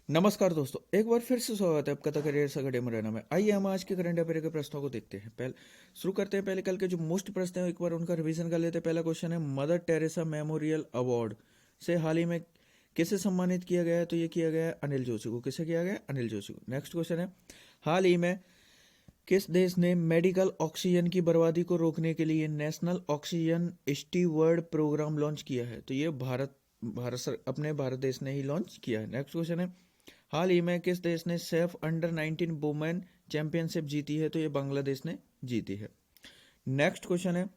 नमस्कार दोस्तों, एक बार फिर से स्वागत है आपका द करियर सागा मुरैना में। आइए हम आज के करंट अफेयर के प्रश्नों को देखते हैं। पहले शुरू करते हैं। पहले कल के जो मोस्ट प्रश्न है एक बार उनका रिवीजन कर लेते हैं। पहला क्वेश्चन है, मदर टेरेसा मेमोरियल अवार्ड से हाल ही में किसे सम्मानित किया गया है? तो ये किया गया है अनिल जोशी को। किसे किया गया है? अनिल जोशी को। नेक्स्ट क्वेश्चन है, हाल ही में किस देश ने मेडिकल ऑक्सीजन की बर्बादी को रोकने के लिए national oxygen steward program launch किया है? तो ये अपने भारत देश ने ही लॉन्च किया है। नेक्स्ट क्वेश्चन है, हाल ही में किस देश ने सेफ अंडर 19 वुमेन चैंपियनशिप जीती है? तो ये बांग्लादेश ने जीती है। नेक्स्ट क्वेश्चन है,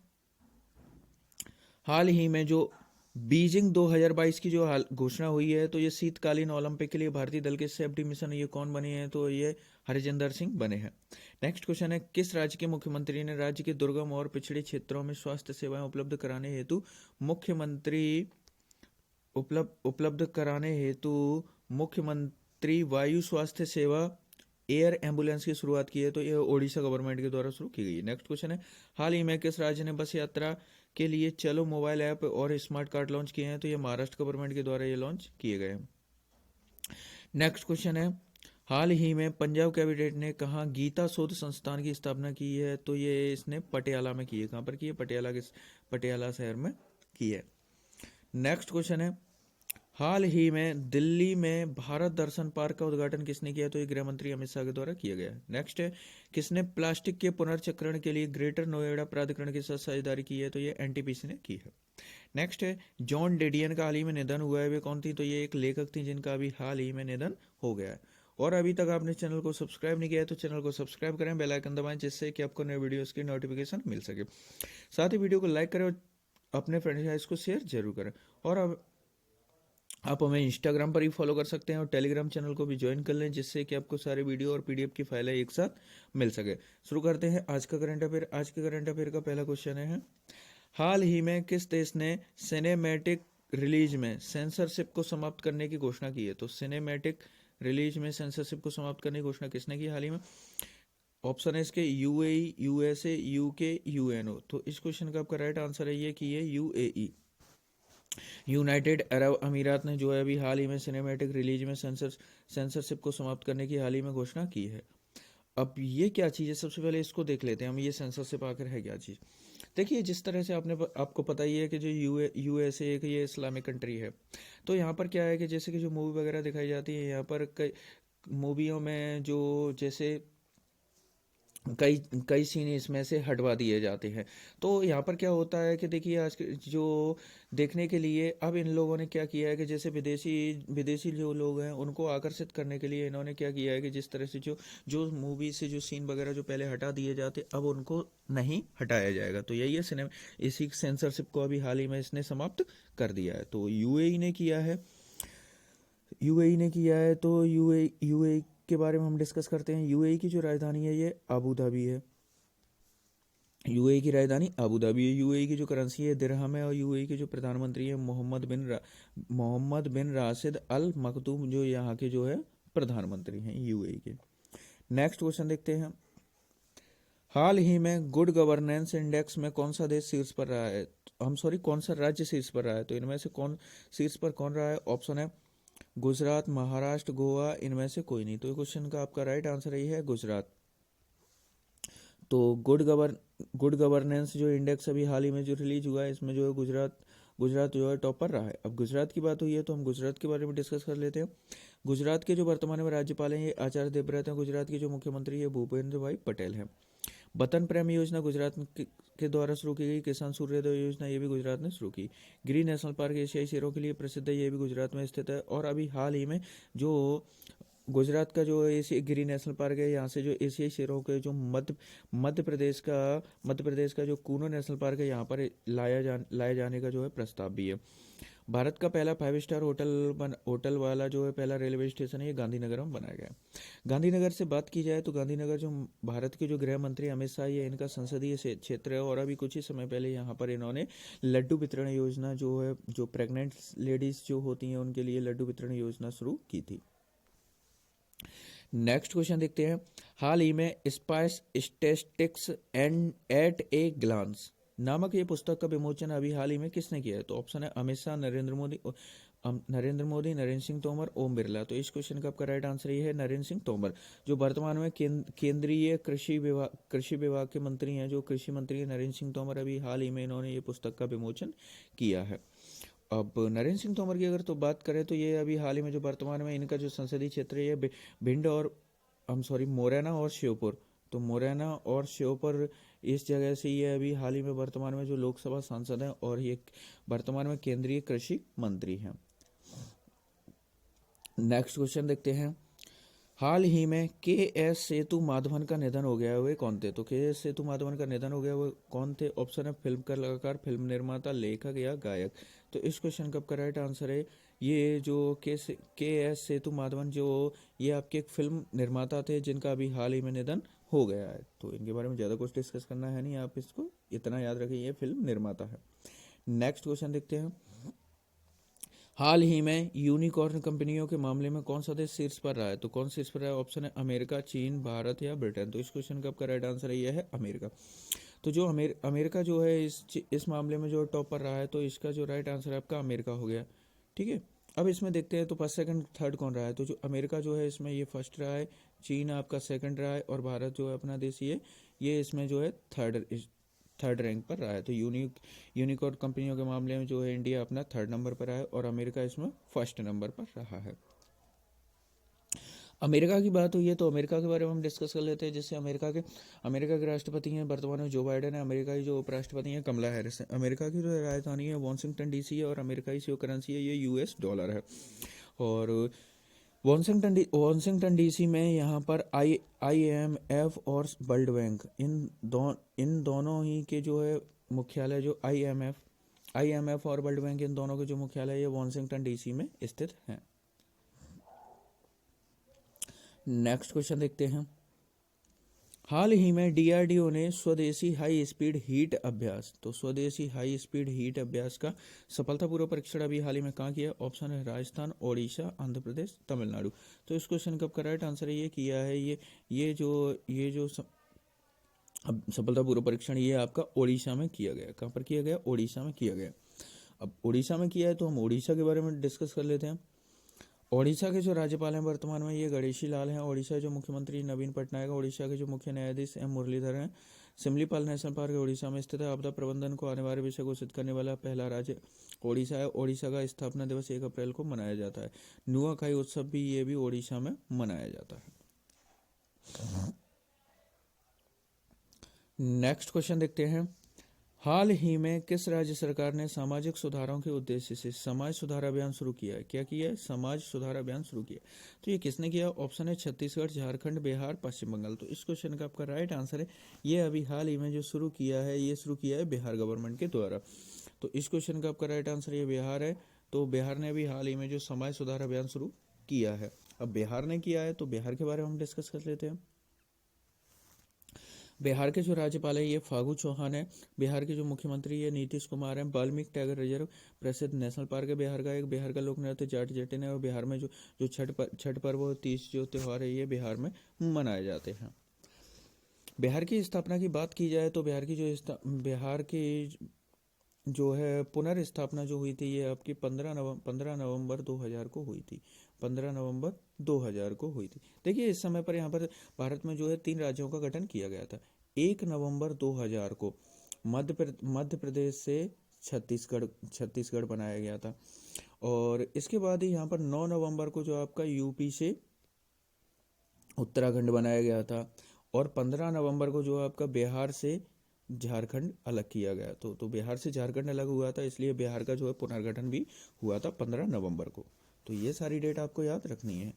हाल ही में जो बीजिंग 2022 की जो घोषणा हुई है, तो ये शीतकालीन ओलंपिक के लिए भारतीय दल के सेफ्टी मिशन ये कौन बने हैं? तो ये हरजिंदर सिंह बने हैं। नेक्स्ट क्वेश्चन है, किस राज्य के मुख्यमंत्री ने राज्य के दुर्गम और पिछड़े क्षेत्रों में स्वास्थ्य सेवाएं उपलब्ध कराने हेतु मुख्यमंत्री वायु स्वास्थ्य सेवा एयर एम्बुलेंस की शुरुआत की है? तो यह ओडिशा गवर्नमेंट के द्वारा शुरू की गई है। नेक्स्ट क्वेश्चन है, हाल ही में किस राज्य ने बस यात्रा के लिए चलो मोबाइल ऐप और स्मार्ट कार्ड लॉन्च किए हैं? तो ये महाराष्ट्र गवर्नमेंट के द्वारा ये लॉन्च किए गए हैं। नेक्स्ट क्वेश्चन है, हाल ही में पंजाब कैबिनेट ने कहाँ गीता शोध संस्थान की स्थापना की है? तो ये इसने पटियाला में की है। कहाँ पर की है? पटियाला शहर में की है। नेक्स्ट क्वेश्चन है, हाल ही में दिल्ली में भारत दर्शन पार्क का उद्घाटन किसने किया? तो ये गृह मंत्री अमित शाह के द्वारा किया गया है। नेक्स्ट है, किसने प्लास्टिक के पुनर्चक्रण के लिए ग्रेटर नोएडा प्राधिकरण के साथ साझेदारी की है? तो ये एनटीपीसी ने की है। नेक्स्ट है, जॉन डेडियन का हाल ही में निधन हुआ है, वे कौन थी? तो ये एक लेखक थी जिनका अभी हाल ही में निधन हो गया है। और अभी तक आपने चैनल को सब्सक्राइब नहीं किया है तो चैनल को सब्सक्राइब करें, बेल आइकन दबाएं, जिससे कि आपको नए वीडियोस की नोटिफिकेशन मिल सके। साथ ही वीडियो को लाइक करें और अपने फ्रेंड्स को शेयर जरूर करें। और अब आप हमें इंस्टाग्राम पर ही फॉलो कर सकते हैं और टेलीग्राम चैनल को भी ज्वाइन कर लें, जिससे कि आपको सारे वीडियो और पीडीएफ की फाइलें एक साथ मिल सके। शुरू करते हैं आज का करंट अफेयर। आज के करंट अफेयर का पहला क्वेश्चन है, हाल ही में किस देश ने सिनेमैटिक रिलीज में सेंसरशिप को समाप्त करने की घोषणा की है? तो सिनेमैटिक रिलीज में सेंसरशिप को समाप्त करने की घोषणा किसने की हाल ही में? ऑप्शन है इसके यूएई, यूएसए, यूके, यूएनओ। तो इस क्वेश्चन का आपका राइट आंसर है ये कि ये यूएई, यूनाइटेड अरब अमीरात ने जो है अभी हाल ही में सिनेमैटिक रिलीज में सेंसरशिप को समाप्त करने की हाल ही में घोषणा की है। अब ये क्या चीज़ है, सबसे पहले इसको देख लेते हैं हम, ये सेंसरशिप आखिर है क्या चीज़। देखिए, जिस तरह से आपको पता ही है कि जो यूएसए एक ये इस्लामिक कंट्री है, तो यहाँ पर क्या है कि जैसे कि जो मूवी वगैरह दिखाई जाती है यहाँ पर, कई मूवियों में जो जैसे कई कई सीन इसमें से हटवा दिए जाते हैं। तो यहाँ पर क्या होता है कि देखिए, आज के जो देखने के लिए अब इन लोगों ने क्या किया है कि जैसे विदेशी विदेशी जो लोग हैं उनको आकर्षित करने के लिए इन्होंने क्या किया है कि जिस तरह से जो जो मूवी से जो सीन वगैरह जो पहले हटा दिए जाते, अब उनको नहीं हटाया जाएगा। तो यही है सिनेमा, इसी सेंसरशिप को अभी हाल ही में इसने समाप्त कर दिया है। तो यूएई ने किया है। तो यूएई के बारे में हम डिस्कस करते हैं। यूएई की जो राजधानी है ये अबू धाबी है। यूएई की राजधानी अबू धाबी है। यूएई की जो करेंसी है दिरहम है। और यूएई के जो प्रधानमंत्री है मोहम्मद बिन राशिद अल मखदूम, जो यहाँ के जो है प्रधानमंत्री हैं यूएई के। नेक्स्ट क्वेश्चन देखते हैं, हाल ही में गुड गवर्नेंस इंडेक्स में कौन सा देश शीर्ष पर रहा है? कौन सा राज्य शीर्ष पर रहा है? तो इनमें से कौन शीर्ष पर कौन रहा है? ऑप्शन है गुजरात, महाराष्ट्र, गोवा, इनमें से कोई नहीं। तो ये क्वेश्चन का आपका राइट आंसर यही है, गुजरात। तो गुड गवर्नेंस जो इंडेक्स अभी हाल ही में जो रिलीज हुआ है, इसमें जो है गुजरात जो है टॉपर रहा है। अब गुजरात की बात हुई है तो हम गुजरात के बारे में डिस्कस कर लेते हैं। गुजरात के जो वर्तमान में राज्यपाल हैं ये आचार्य देवव्रत हैं। गुजरात के जो मुख्यमंत्री है भूपेंद्र भाई पटेल हैं। वतन प्रेम योजना गुजरात के द्वारा शुरू की गई। किसान सूर्योदय योजना ये भी गुजरात ने शुरू की। गिरी नेशनल पार्क एशियाई शेरों के लिए प्रसिद्ध है, ये भी गुजरात में स्थित है। और अभी हाल ही में जो गुजरात का जो एशिया गिरी नेशनल पार्क है, यहाँ से जो एशियाई शेरों के जो मध्य प्रदेश का जो कूनो नेशनल पार्क है, यहाँ पर लाए जाने का जो है प्रस्ताव भी है। भारत का पहला 5 स्टार होटल वाला जो है पहला रेलवे स्टेशन है, ये गांधीनगर में बनाया गया है। गांधीनगर से बात की जाए तो गांधीनगर जो भारत के जो गृह मंत्री अमित शाह, ये इनका संसदीय क्षेत्र है। और अभी कुछ ही समय पहले यहाँ पर इन्होंने लड्डू वितरण योजना जो है, जो प्रेग्नेंट लेडीज जो होती हैं उनके लिए लड्डू वितरण योजना शुरू की थी। नेक्स्ट क्वेश्चन देखते हैं, हाल ही में spice statistics and at a glance नामक ये पुस्तक का विमोचन अभी हाल ही में किसने किया है? तो ऑप्शन है अमित शाह, नरेंद्र मोदी, नरेंद्र मोदी, नरेंद्र सिंह तोमर, ओम बिरला। तो इस क्वेश्चन का आपका राइट आंसर ये है नरेंद्र सिंह तोमर, जो वर्तमान में केंद्रीय कृषि विभाग के मंत्री हैं, जो कृषि मंत्री हैं नरेंद्र सिंह तोमर। अभी हाल ही में इन्होंने ये पुस्तक का विमोचन किया है। अब नरेंद्र सिंह तोमर की अगर तो बात करें तो ये अभी हाल ही में जो वर्तमान में इनका जो संसदीय क्षेत्र है ये भिंड और मुरैना और श्योपुर, तो मुरैना और श्योपुर इस जगह से ये अभी हाल ही में वर्तमान में जो लोकसभा सांसद हैं और ये वर्तमान में केंद्रीय कृषि मंत्री हैं। नेक्स्ट क्वेश्चन देखते हैं। हाल ही में के एस सेतु माधवन का निधन हो गया है, वे कौन थे? तो के एस सेतु माधवन का निधन हो गया, वो कौन थे? ऑप्शन है फिल्म कलाकार, फिल्म निर्माता, लेखक या गायक। तो इस क्वेश्चन का आपका राइट आंसर है ये जो के एस सेतु माधवन, जो ये आपके एक फिल्म निर्माता थे जिनका अभी हाल ही में निधन हो गया है। तो इनके बारे में ज़्यादा कुछ डिस्कस करना है नहीं, आप इसको इतना याद रखिए ये फिल्म निर्माता है। नेक्स्ट क्वेश्चन देखते हैं। हाल ही में यूनिकॉर्न कंपनियों के मामले में कौन सा देश शीर्ष पर रहा है? तो कौन शीर्ष पर रहा है? ऑप्शन है अमेरिका, चीन, भारत या ब्रिटेन। तो इस क्वेश्चन का आपका राइट आंसर है है अमेरिका। तो जो अमेरिका जो है इस मामले में जो टॉप पर रहा है, तो इसका जो राइट आंसर है आपका अमेरिका हो गया। ठीक है, अब इसमें देखते हैं तो फर्स्ट सेकंड थर्ड कौन रहा है। तो जो अमेरिका जो है इसमें ये फर्स्ट रहा है, चीन आपका सेकंड रहा है और भारत जो है अपना देश ये इसमें जो है थर्ड रैंक पर रहा है। तो यूनिकॉर्न कंपनियों के मामले में जो है इंडिया अपना थर्ड नंबर पर रहा है और अमेरिका इसमें फर्स्ट नंबर पर रहा है। अमेरिका की बात हुई है तो अमेरिका के बारे में हम डिस्कस कर लेते हैं। जैसे अमेरिका के राष्ट्रपति हैं वर्तमान में जो बाइडेन है, अमेरिका की जो उपराष्ट्रपति हैं कमला हैरिस है। अमेरिका की जो राजधानी है वॉशिंगटन डीसी है और अमेरिका की जो करेंसी है ये यूएस डॉलर है। और वॉशिंगटन डीसी में यहाँ पर IMF और वर्ल्ड बैंक इन दोनों ही के जो है मुख्यालय, जो IMF और वर्ल्ड बैंक इन दोनों के जो मुख्यालय है वॉशिंगटन डीसी में स्थित हैं। नेक्स्ट क्वेश्चन देखते हैं। हाल ही में DRDO ने स्वदेशी हाई स्पीड हीट अभ्यास, तो स्वदेशी हाई स्पीड हीट अभ्यास का सफलतापूर्वक परीक्षण अभी हाल ही में कहाँ किया? ऑप्शन है राजस्थान, ओडिशा, आंध्र प्रदेश, तमिलनाडु। तो इस क्वेश्चन का आपका राइट आंसर है ये किया है ये जो सफलतापूर्वक परीक्षण ये आपका ओडिशा में किया गया। कहाँ पर किया गया? ओडिशा में किया गया। अब ओडिशा में किया है तो हम ओडिशा के बारे में डिस्कस कर लेते हैं। ओडिशा के जो राज्यपाल हैं वर्तमान में ये गणेशी लाल हैं। ओडिशा के जो मुख्यमंत्री नवीन पटनायक, ओडिशा के जो मुख्य न्यायाधीश M मुरलीधर हैं। सिमलीपाल नेशनल पार्क ओडिशा में स्थित है। आपदा प्रबंधन को अनिवार्य विषय घोषित करने वाला पहला राज्य ओडिशा है। ओडिशा का स्थापना दिवस 1 अप्रैल को मनाया जाता है। नुआखाई उत्सव भी ये भी ओडिशा में मनाया जाता है। नेक्स्ट क्वेश्चन देखते हैं। हाल ही में किस राज्य सरकार ने सामाजिक सुधारों के उद्देश्य से समाज सुधार अभियान शुरू किया है? क्या किया है? समाज सुधार अभियान शुरू किया। तो ये किसने किया? ऑप्शन है छत्तीसगढ़, झारखंड, बिहार, पश्चिम बंगाल। तो इस क्वेश्चन का आपका राइट आंसर है ये अभी हाल ही में जो शुरू किया है बिहार गवर्नमेंट के द्वारा। तो इस क्वेश्चन का आपका राइट आंसर ये बिहार है। तो बिहार ने अभी हाल ही में जो समाज सुधार अभियान शुरू किया है। अब बिहार ने किया है तो बिहार के बारे में हम डिस्कस कर लेते हैं। बिहार के जो राज्यपाल है ये फागू चौहान है। बिहार के जो मुख्यमंत्री है नीतीश कुमार है। वाल्मीकि टाइगर रिजर्व प्रसिद्ध नेशनल पार्क है बिहार का। एक बिहार का लोक नृत्य जाट जटिन है। और बिहार में जो छठ पर्व और तीज जो त्यौहार है ये बिहार में मनाए जाते हैं। बिहार की स्थापना की बात की जाए तो बिहार की जो है पुनर्स्थापना जो हुई थी ये आपकी 15 नवंबर 2000 को हुई थी। 15 नवंबर 2000 को हुई थी। देखिए इस समय पर यहाँ पर भारत में जो है 3 राज्यों का गठन किया गया था। 1 नवंबर 2000 को मध्य प्रदेश से छत्तीसगढ़ बनाया गया था। और इसके बाद ही यहाँ पर 9 नवंबर को जो आपका यूपी से उत्तराखंड बनाया गया था। और 15 नवंबर को जो आपका बिहार से झारखंड अलग किया गया। तो बिहार से झारखंड अलग हुआ था, इसलिए बिहार का जो है पुनर्गठन भी हुआ था 15 नवंबर को। तो ये सारी डेट आपको याद रखनी है।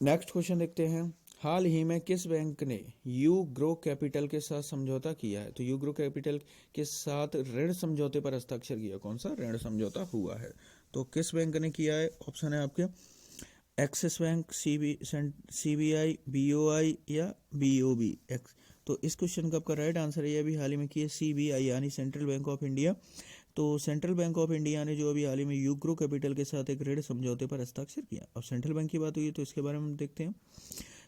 नेक्स्ट क्वेश्चन देखते हैं। हाल ही में किस बैंक ने यू ग्रो कैपिटल के साथ समझौता किया है? तो यू ग्रो कैपिटल के साथ ऋण समझौते पर हस्ताक्षर किया। कौन सा ऋण समझौता हुआ है? तो किस बैंक ने किया है? ऑप्शन है आपके एक्सिस बैंक, CBI, BOI या BOB। तो इस क्वेश्चन का आपका राइट आंसर है अभी हाल ही में किया CBI यानी सेंट्रल बैंक ऑफ इंडिया। तो सेंट्रल बैंक ऑफ इंडिया ने जो अभी हाल ही में यूग्रो कैपिटल के साथ एक ऋण समझौते पर हस्ताक्षर किया। अब सेंट्रल बैंक की बात हुई तो इसके बारे में देखते हैं।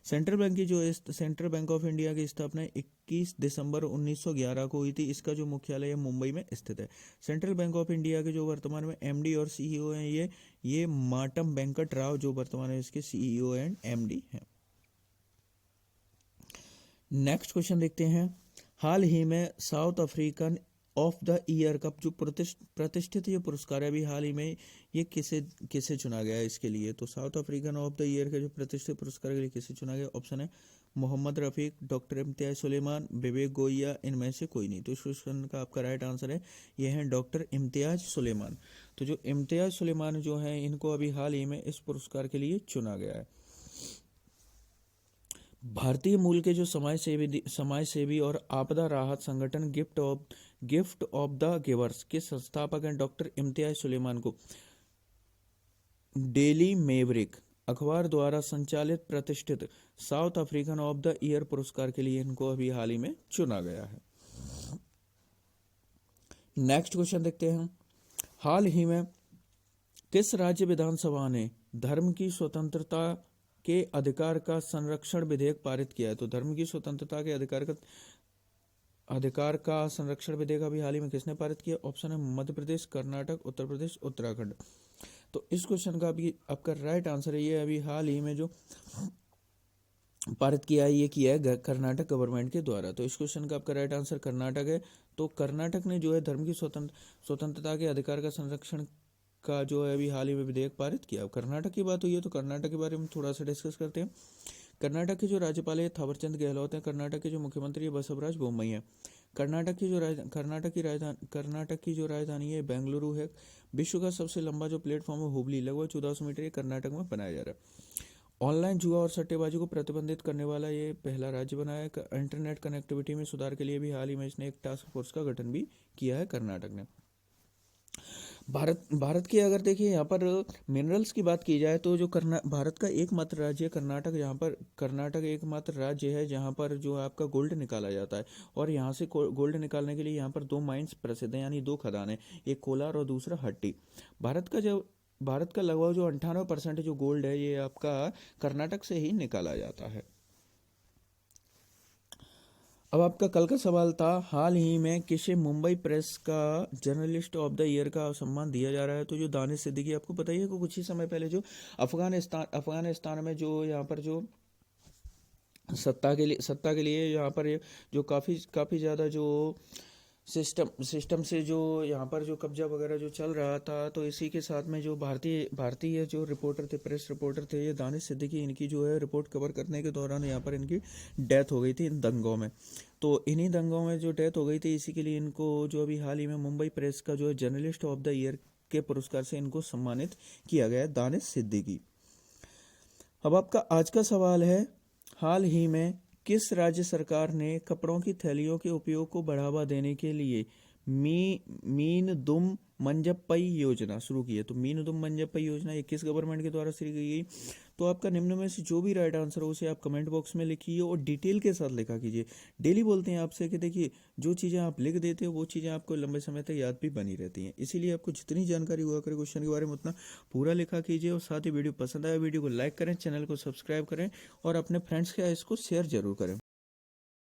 सेंट्रल बैंक ऑफ इंडिया की स्थापना 21 दिसंबर 1911 को हुई थी। इसका जो मुख्यालय है मुंबई में स्थित है। सेंट्रल बैंक ऑफ इंडिया के जो वर्तमान में एमडी और सीईओ हैं ये मातम वेंकट राव, जो वर्तमान में इसके सीईओ एंड एमडी हैं। नेक्स्ट क्वेश्चन देखते हैं। हाल ही में south African of the year का जो प्रतिष्ठित ये पुरस्कार है, अभी हाल ही में ये किसे चुना गया है इसके लिए? तो south African of the year के जो प्रतिष्ठित पुरस्कार के लिए किसे चुना गया? ऑप्शन है मोहम्मद रफीक, डॉक्टर इम्तियाज सुलेमान, विवेक गोया, इनमें से कोई नहीं। तो इस क्वेश्चन का आपका राइट आंसर है ये है डॉक्टर इम्तियाज सुलेमान। तो जो इम्तियाज सुलेमान जो है इनको अभी हाल ही में इस पुरस्कार के लिए चुना गया है। भारतीय मूल के जो समाज सेवी और आपदा राहत संगठन गिफ्ट ऑफ द गिवर्स के संस्थापक हैं डॉक्टर इम्तियाज सुलेमान को डेली मेवरिक अखबार द्वारा संचालित प्रतिष्ठित south African of the year पुरस्कार के लिए इनको अभी हाल ही में चुना गया है। नेक्स्ट क्वेश्चन देखते हैं। हाल ही में किस राज्य विधानसभा ने धर्म की स्वतंत्रता के अधिकार का संरक्षण विधेयक पारित किया है? तो धर्म की स्वतंत्रता के अधिकार का संरक्षण विधेयक अभी हाल ही में किसने पारित किया? ऑप्शन है मध्य प्रदेश, कर्नाटक, उत्तर प्रदेश, उत्तराखंड। तो इस क्वेश्चन का अभी आपका राइट आंसर है ये अभी हाल ही में जो पारित किया है ये किया है कर्नाटक गवर्नमेंट के द्वारा। तो इस क्वेश्चन का आपका राइट आंसर कर्नाटक है। तो कर्नाटक ने जो है धर्म की स्वतंत्रता के अधिकार का संरक्षण का जो है अभी हाल ही में विधेयक पारित किया। कर्नाटक की बात हुई है तो कर्नाटक के बारे में थोड़ा सा डिस्कस करते हैं। कर्नाटक के जो राज्यपाल है थावरचंद गहलोत हैं। कर्नाटक के जो मुख्यमंत्री है बसवराज बोम्मई है। कर्नाटक की जो राजधानी है बेंगलुरु है। विश्व का सबसे लंबा जो प्लेटफॉर्म है हुबली, लगभग 1400 मीटर, ये कर्नाटक में बनाया जा रहा है। ऑनलाइन जुआ और सट्टेबाजी को प्रतिबंधित करने वाला ये पहला राज्य बना है। इंटरनेट कनेक्टिविटी में सुधार के लिए भी हाल ही में इसने एक टास्क फोर्स का गठन भी किया है कर्नाटक ने। भारत की अगर देखिए यहाँ पर मिनरल्स की बात की जाए तो जो भारत का एकमात्र राज्य है कर्नाटक, जहाँ पर कर्नाटक एकमात्र राज्य है जहाँ पर जो आपका गोल्ड निकाला जाता है। और यहाँ से गोल्ड निकालने के लिए यहाँ पर 2 माइंस प्रसिद्ध हैं, यानी 2 खदान है, एक कोलार और दूसरा हट्टी। भारत का लगभग जो 98% जो गोल्ड है ये आपका कर्नाटक से ही निकाला जाता है। अब आपका कल का सवाल था, हाल ही में किसे मुंबई प्रेस का जर्नलिस्ट ऑफ द ईयर का सम्मान दिया जा रहा है? तो जो दानिश सिद्दीकी, आपको पता ही है कि कुछ ही समय पहले जो अफगानिस्तान में जो यहाँ पर जो सत्ता के लिए यहाँ पर जो काफ़ी ज़्यादा जो सिस्टम से जो यहाँ पर जो कब्जा वगैरह जो चल रहा था, तो इसी के साथ में जो भारतीय जो रिपोर्टर थे, प्रेस रिपोर्टर थे, ये दानिश सिद्दीकी, इनकी जो है रिपोर्ट कवर करने के दौरान यहाँ पर इनकी डेथ हो गई थी इन दंगों में। तो इन्हीं दंगों में जो डेथ हो गई थी, इसी के लिए इनको जो अभी हाल ही में मुंबई प्रेस का जो है जर्नलिस्ट ऑफ द ईयर के पुरस्कार से इनको सम्मानित किया गया है, दानिश सिद्दीकी। अब आपका आज का सवाल है, हाल ही में किस राज्य सरकार ने कपड़ों की थैलियों के उपयोग को बढ़ावा देने के लिए मीन दुम मंजप्पई योजना शुरू की है? तो मीन दुम मंजप्पई योजना ये किस गवर्नमेंट के द्वारा शुरू की गई? तो आपका निम्न में से जो भी राइट आंसर हो उसे आप कमेंट बॉक्स में लिखिए और डिटेल के साथ लिखा कीजिए। डेली बोलते हैं आपसे कि देखिए जो चीज़ें आप लिख देते हो वो चीज़ें आपको लंबे समय तक याद भी बनी रहती हैं, इसीलिए आपको जितनी जानकारी हुआ करे क्वेश्चन के बारे में उतना पूरा लिखा कीजिए। और साथ ही वीडियो पसंद आया वीडियो को लाइक करें, चैनल को सब्सक्राइब करें और अपने फ्रेंड्स के इसको शेयर जरूर करें।